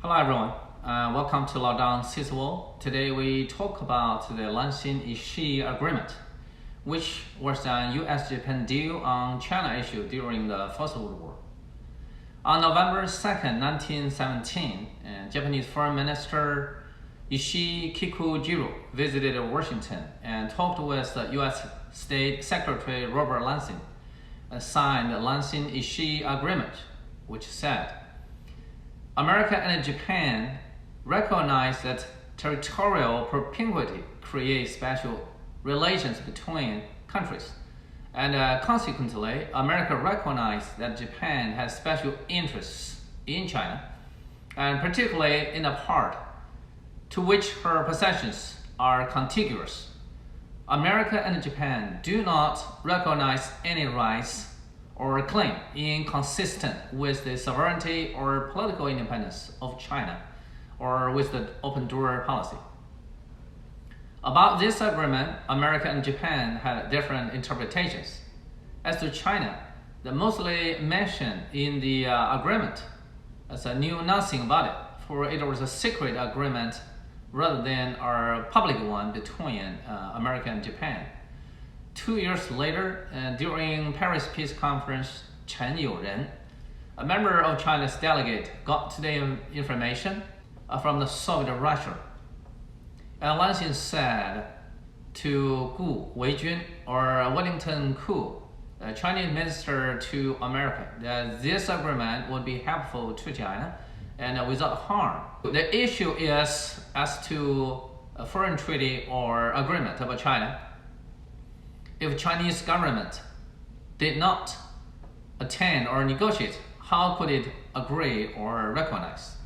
Hello everyone, welcome to Lockdown Seasonal. Today we talk about the Lansing-Ishii Agreement, which was an US-Japan deal on China issue during the First World War. On November 2nd, 1917, Japanese Foreign Minister Kikujiro visited Washington and talked with the US State Secretary Robert Lansing and signed the Lansing-Ishii Agreement, which said, America and Japan recognize that territorial propinquity creates special relations between countries, and consequently, America recognizes that Japan has special interests in China, and particularly in the part to which her possessions are contiguous. America and Japan do not recognize any rights or claim inconsistent with the sovereignty or political independence of China or with the open door policy. About this agreement, America and Japan had different interpretations. As to China, the mostly mentioned in the agreement as knew nothing about it, for it was a secret agreement rather than a public one between America and Japan. 2 years later, during Paris Peace Conference, Chen Youren, a member of China's delegate, got the information from the Soviet Russia. And Lansing said to Gu Weijun or Wellington Koo, the Chinese minister to America, that this agreement would be helpful to China and without harm. The issue is as to a foreign treaty or agreement about China. If Chinese government did not attend or negotiate, how could it agree or recognize?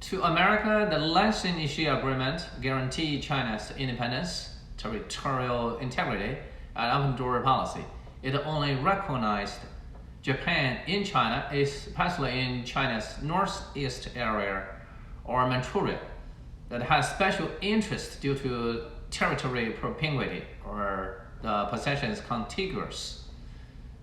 To America, the Lansing-Ishii Agreement guaranteed China's independence, territorial integrity, and open door policy. It only recognized Japan in China, especially in China's northeast area or Manchuria, that has special interest due to territory propinquity or the possession is contiguous.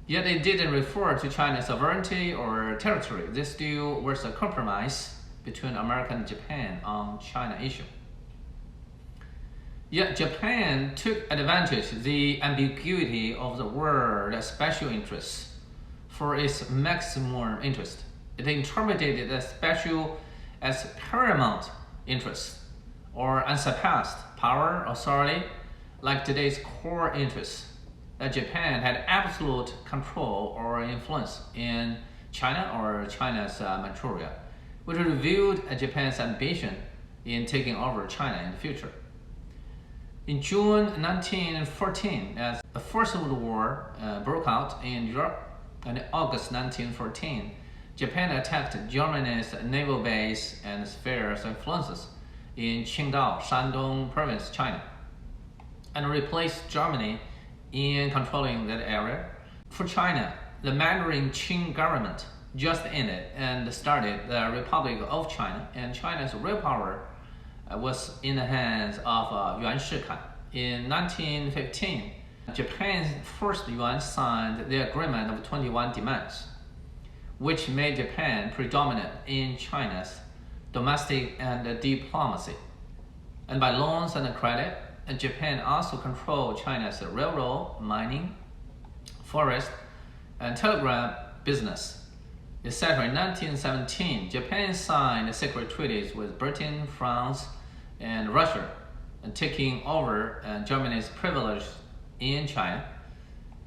Yet it didn't refer to China's sovereignty or territory. This deal was a compromise between America and Japan on China issue. Yet Japan took advantage of the ambiguity of the word special interest for its maximum interest. It interpreted the special as paramount interest or unsurpassed power, authority, like today's core interests, that Japan had absolute control or influence in China or China's Manchuria, which revealed Japan's ambition in taking over China in the future. In June 1914, as the First World War broke out in Europe, and in August 1914, Japan attacked Germany's naval base and spheres of influences in Qingdao, Shandong province, China, and replaced Germany in controlling that area. For China, the Mandarin Qing government just ended and started the Republic of China, and China's real power was in the hands of Yuan Shikai. In 1915, Japan's first yuan signed the agreement of 21 demands, which made Japan predominant in China's domestic and diplomacy. And by loans and credit, Japan also controlled China's railroad, mining, forest, and telegraph business, etc. In 1917, Japan signed secret treaties with Britain, France, and Russia, and taking over Germany's privilege in China.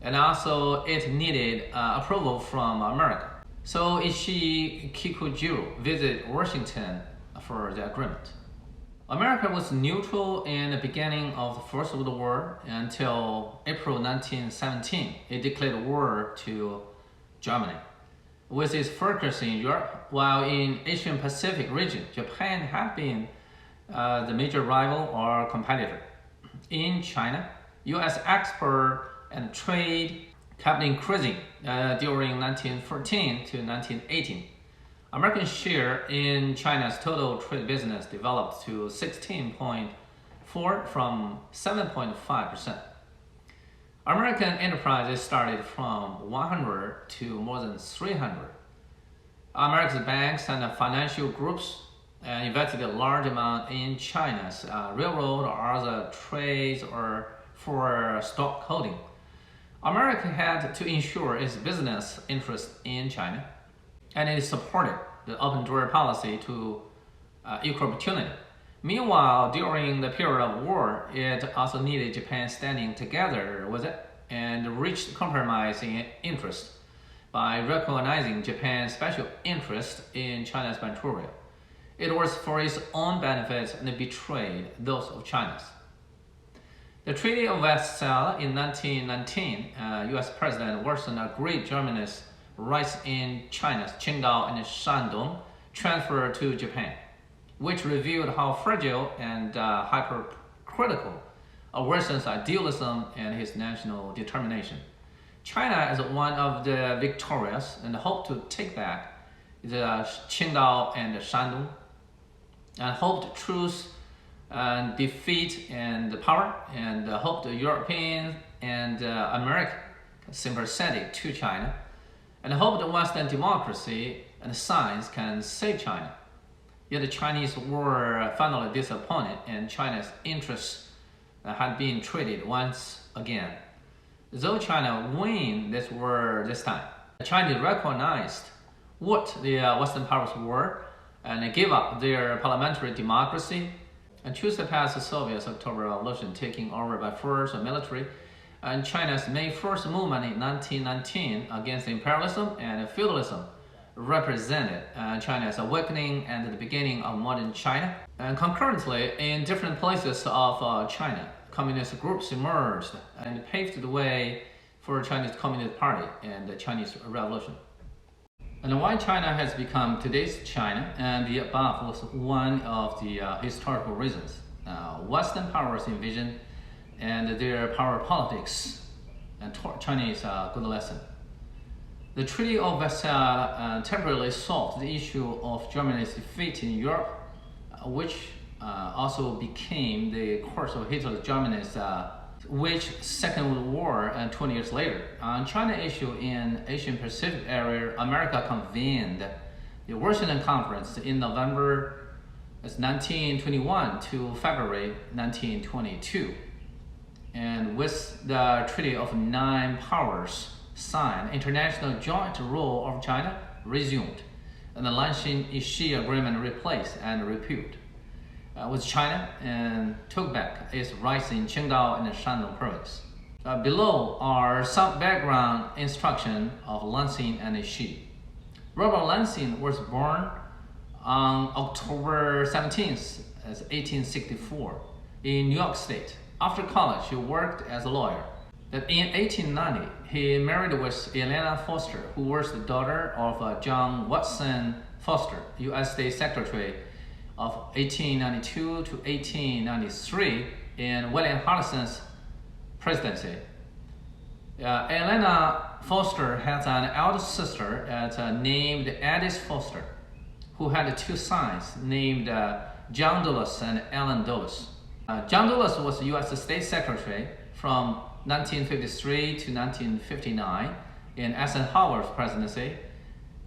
And also it needed approval from America. So Ishii Kikujiro visited Washington for the agreement. America was neutral in the beginning of the First World War until April 1917. It declared war to Germany, with its focus in Europe, while in Asian Pacific region, Japan had been the major rival or competitor. In China, U.S. export and trade kept increasing during 1914 to 1918. American share in China's total trade business developed to 16.4% from 7.5%. American enterprises started from 100 to more than 300. American banks and financial groups invested a large amount in China's railroad or other trades or for stock holding. America had to ensure its business interest in China, and it supported the open door policy to equal opportunity. Meanwhile, during the period of war, it also needed Japan standing together with it and reached compromise in interest by recognizing Japan's special interest in China's territorial. It was for its own benefit and betrayed those of China's. The Treaty of Westphalia in 1919, U.S. President Wilson agreed Germany's rights in China's Qingdao and Shandong transferred to Japan, which revealed how fragile and hypercritical Wilson's idealism and his national determination. China, as one of the victorious, and hoped to take back the Qingdao and Shandong, and hoped truce and defeat and power, and hoped the European and American sympathetic to China, and hoped Western democracy and science can save China. Yet the Chinese were finally disappointed, and China's interests had been treated once again. Though China won this war this time, the Chinese recognized what the Western powers were and gave up their parliamentary democracy and chose to pass the Soviet October Revolution, taking over by force and military, and China's May 1st movement in 1919 against imperialism and feudalism represented China's awakening and the beginning of modern China. And concurrently, in different places of China, communist groups emerged and paved the way for the Chinese Communist Party and the Chinese Revolution. And why China has become today's China and the above was one of the historical reasons. Western powers envisioned and their power politics and taught Chinese a good lesson. The Treaty of Versailles temporarily solved the issue of Germany's defeat in Europe, which also became the course of Hitler's Germany's Second World War 20 years later. On China issue in Asian Pacific area, America convened the Washington Conference in November 1921 to February 1922. And with the Treaty of Nine Powers signed, international joint rule of China resumed, and the Lansing-Ishii Agreement replaced and repealed with China and took back its rights in Qingdao and Shandong province. Below are some background instruction of Lansing and Ishii. Robert Lansing was born on October 17th, 1864, in New York State. After college, he worked as a lawyer. In 1890, he married with Elena Foster, who was the daughter of John Watson Foster, U.S. State Secretary of 1892 to 1893 in William Harrison's presidency. Elena Foster has an elder sister named Addis Foster, who had two sons named John Dulles and Ellen Dulles. John Dulles was U.S. State Secretary from 1953 to 1959 in Eisenhower's presidency,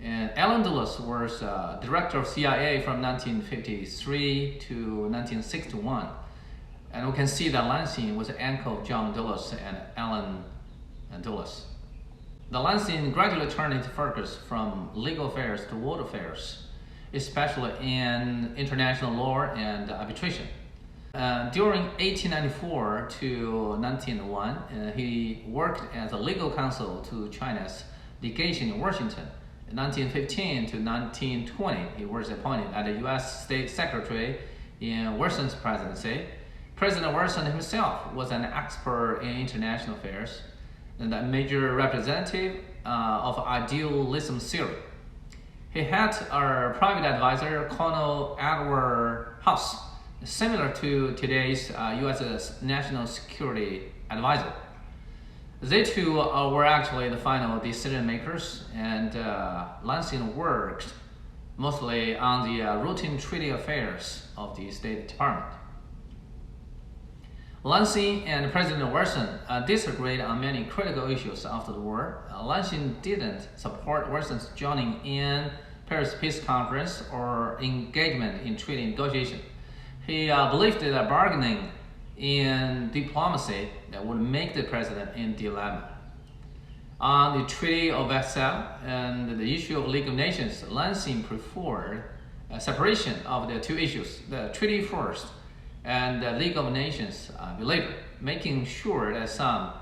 and Ellen Dulles was director of CIA from 1953 to 1961. And we can see that Lansing was the uncle of John Dulles and Ellen Dulles. The Lansing gradually turned its focus from legal affairs to world affairs, especially in international law and arbitration. During 1894 to 1901, he worked as a legal counsel to China's legation in Washington. In 1915 to 1920, he was appointed as the U.S. State Secretary in Wilson's presidency. President Wilson himself was an expert in international affairs and a major representative of idealism theory. He had a private advisor, Colonel Edward House, similar to today's U.S. National Security Advisor. They two were actually the final decision makers, and Lansing worked mostly on the routine treaty affairs of the State Department. Lansing and President Wilson disagreed on many critical issues after the war. Lansing didn't support Wilson's joining in Paris Peace Conference or engagement in treaty negotiation. He believed that bargaining in diplomacy that would make the president in dilemma. On the Treaty of Versailles and the issue of League of Nations, Lansing preferred a separation of the two issues, the treaty first and the League of Nations later, making sure that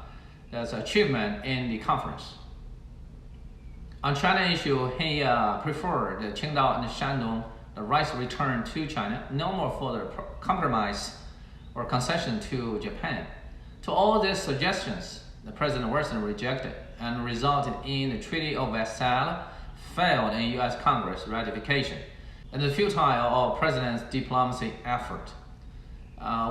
there's achievement in the conference. On China issue, he preferred Qingdao and Shandong, the rights return to China, no more further compromise or concession to Japan. To all these suggestions, the President Wilson rejected and resulted in the Treaty of Versailles failed in U.S. Congress ratification and the futile of President's diplomacy effort.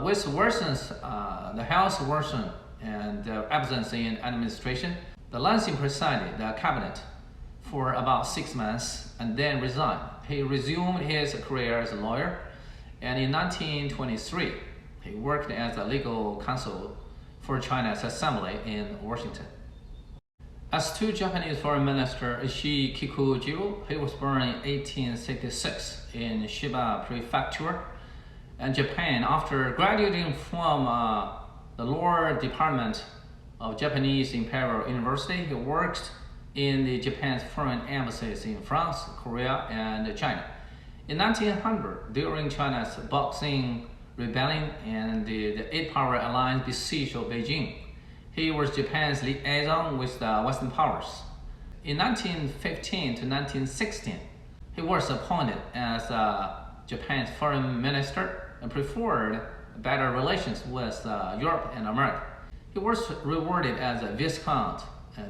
With Wilson's the House Wilson and absence in administration, the Lansing presided the cabinet for about 6 months and then resigned. He resumed his career as a lawyer, and in 1923, he worked as a legal counsel for China's Assembly in Washington. As to Japanese Foreign Minister Ishii Kikujiro, he was born in 1866 in Shiba Prefecture, and Japan. After graduating from the Law Department of Japanese Imperial University, he worked in the Japan's foreign embassies in France, Korea, and China. In 1900, during China's Boxing Rebellion and the Eight-Power Alliance besiege of Beijing, he was Japan's liaison with the Western powers. In 1915 to 1916, he was appointed as Japan's foreign minister and preferred better relations with Europe and America. He was rewarded as a Viscount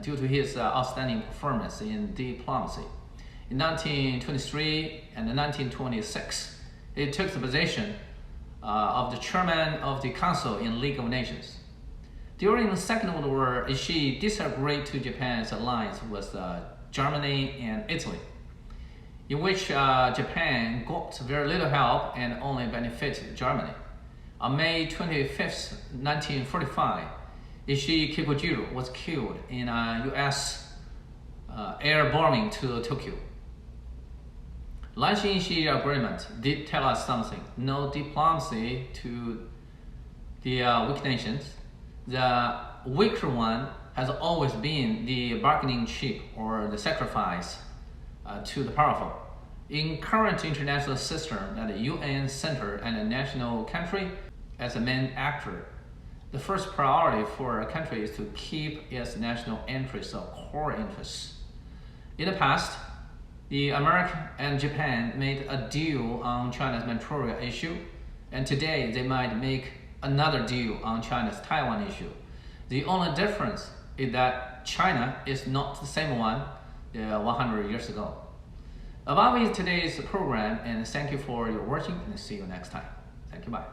due to his outstanding performance in diplomacy. In 1923 and 1926, he took the position of the chairman of the Council in League of Nations. During the Second World War, Ishii disagreed to Japan's alliance with Germany and Italy, in which Japan got very little help and only benefited Germany. On May 25, 1945, Ishii Kikujiro was killed in a U.S. air bombing to Tokyo. Lansing-Ishii Agreement did tell us something. No diplomacy to the weak nations. The weaker one has always been the bargaining chip or the sacrifice to the powerful. In current international system, that the UN center and a national country as a main actor, the first priority for a country is to keep its national interests or core interests. In the past, the America and Japan made a deal on China's Manchuria issue, and today they might make another deal on China's Taiwan issue. The only difference is that China is not the same one 100 years ago. Above is today's program, and thank you for your watching, and see you next time. Thank you, bye.